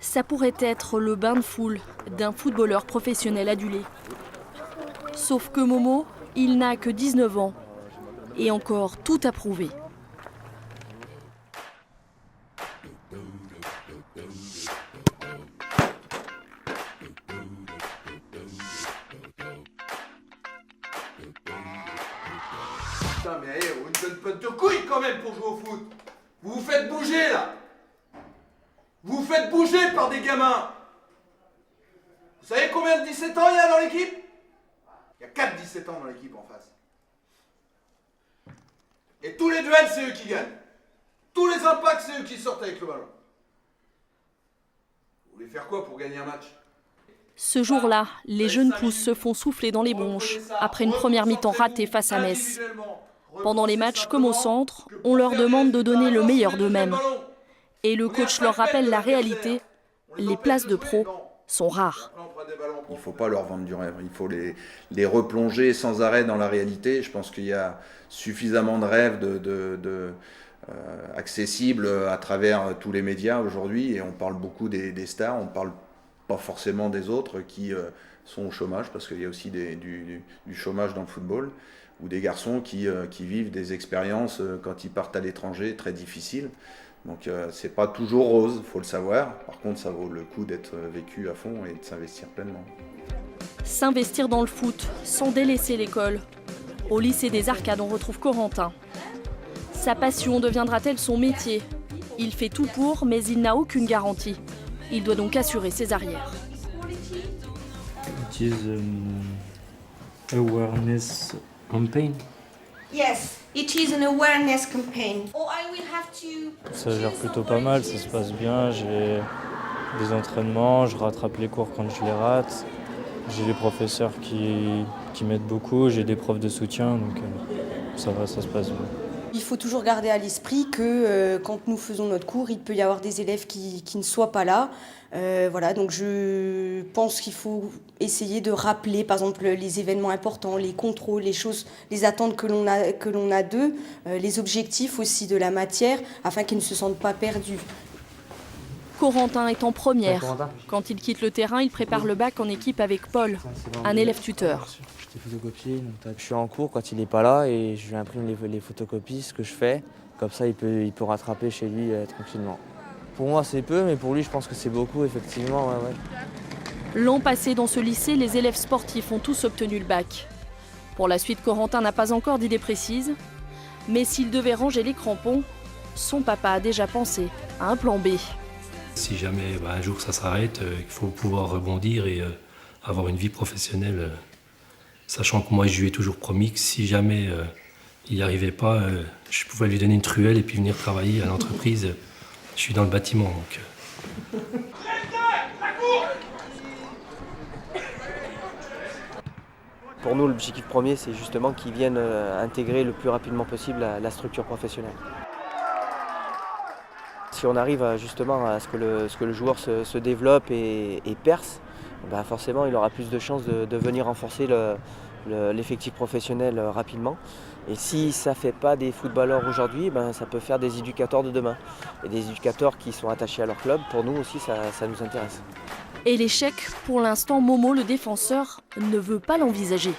Ça pourrait être le bain de foule d'un footballeur professionnel adulé. Sauf que Momo, il n'a que 19 ans et encore tout à prouver. Putain, mais allez, une bonne pote de couilles quand même pour jouer au foot. Vous vous faites bouger là. Vous vous faites bouger par des gamins. Vous savez combien de 17 ans il y a dans l'équipe? Il y a 4 17 ans dans l'équipe en face. Et tous les duels, c'est eux qui gagnent. Tous les impacts, c'est eux qui sortent avec le ballon. Vous voulez faire quoi pour gagner un match? Ce jour-là, les jeunes pousses se font souffler dans les bronches après une première mi-temps ratée face à Metz. Pendant les matchs comme au centre, on leur demande de donner le meilleur d'eux-mêmes. Et le coach leur rappelle la réalité, les places de pro sont rares. Il ne faut pas leur vendre du rêve, il faut les replonger sans arrêt dans la réalité. Je pense qu'il y a suffisamment de rêves accessibles à travers tous les médias aujourd'hui. Et on parle beaucoup des stars, on ne parle pas forcément des autres qui sont au chômage, parce qu'il y a aussi du chômage dans le football, ou des garçons qui vivent des expériences quand ils partent à l'étranger très difficiles. Donc c'est pas toujours rose, il faut le savoir. Par contre, ça vaut le coup d'être vécu à fond et de s'investir pleinement. S'investir dans le foot sans délaisser l'école. Au lycée des Arcades, on retrouve Corentin. Sa passion deviendra-t-elle son métier? Il fait tout pour, mais il n'a aucune garantie. Il doit donc assurer ses arrières. It is awareness campaign. Yes, it is an awareness campaign. Or I will have to. Ça gère plutôt pas mal, ça se passe bien. J'ai des entraînements, je rattrape les cours quand je les rate. J'ai des professeurs qui m'aident beaucoup, j'ai des profs de soutien, donc ça va, ça se passe bien. Il faut toujours garder à l'esprit que quand nous faisons notre cours, il peut y avoir des élèves qui ne soient pas là. Voilà, donc je pense qu'il faut essayer de rappeler, par exemple, les événements importants, les contrôles, les choses, les attentes que l'on a d'eux, les objectifs aussi de la matière, afin qu'ils ne se sentent pas perdus. Corentin est en première. Quand il quitte le terrain, il prépare le bac en équipe avec Paul, un élève tuteur. Je suis en cours quand il n'est pas là et je lui imprime les photocopies, ce que je fais. Comme ça, il peut rattraper chez lui tranquillement. Pour moi, c'est peu, mais pour lui, je pense que c'est beaucoup, effectivement. Ouais. L'an passé, dans ce lycée, les élèves sportifs ont tous obtenu le bac. Pour la suite, Corentin n'a pas encore d'idée précise. Mais s'il devait ranger les crampons, son papa a déjà pensé à un plan B. Si jamais un jour ça s'arrête, il faut pouvoir rebondir et avoir une vie professionnelle. Sachant que moi, je lui ai toujours promis que si jamais il n'y arrivait pas, je pouvais lui donner une truelle et puis venir travailler à l'entreprise. Je suis dans le bâtiment, donc... Pour nous, l'objectif premier, c'est justement qu'ils viennent intégrer le plus rapidement possible la structure professionnelle. Si on arrive justement à ce que le joueur se développe et perce, ben forcément il aura plus de chances de venir renforcer l'effectif professionnel rapidement. Et si ça ne fait pas des footballeurs aujourd'hui, ben ça peut faire des éducateurs de demain. Et des éducateurs qui sont attachés à leur club, pour nous aussi ça nous intéresse. Et l'échec, pour l'instant, Momo, le défenseur, ne veut pas l'envisager.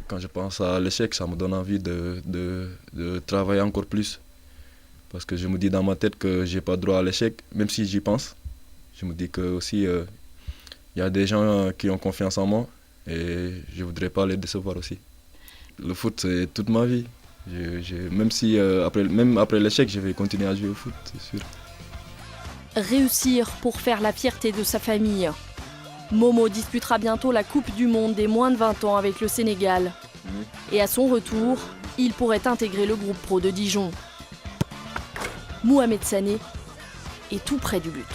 Quand je pense à l'échec, ça me donne envie de travailler encore plus. Parce que je me dis dans ma tête que je n'ai pas droit à l'échec, même si j'y pense. Je me dis que aussi y a des gens qui ont confiance en moi et je ne voudrais pas les décevoir aussi. Le foot, c'est toute ma vie. Même après l'échec, je vais continuer à jouer au foot, c'est sûr. Réussir pour faire la fierté de sa famille. Momo disputera bientôt la Coupe du Monde des moins de 20 ans avec le Sénégal. Et à son retour, il pourrait intégrer le groupe pro de Dijon. Mohamed Sané est tout près du but.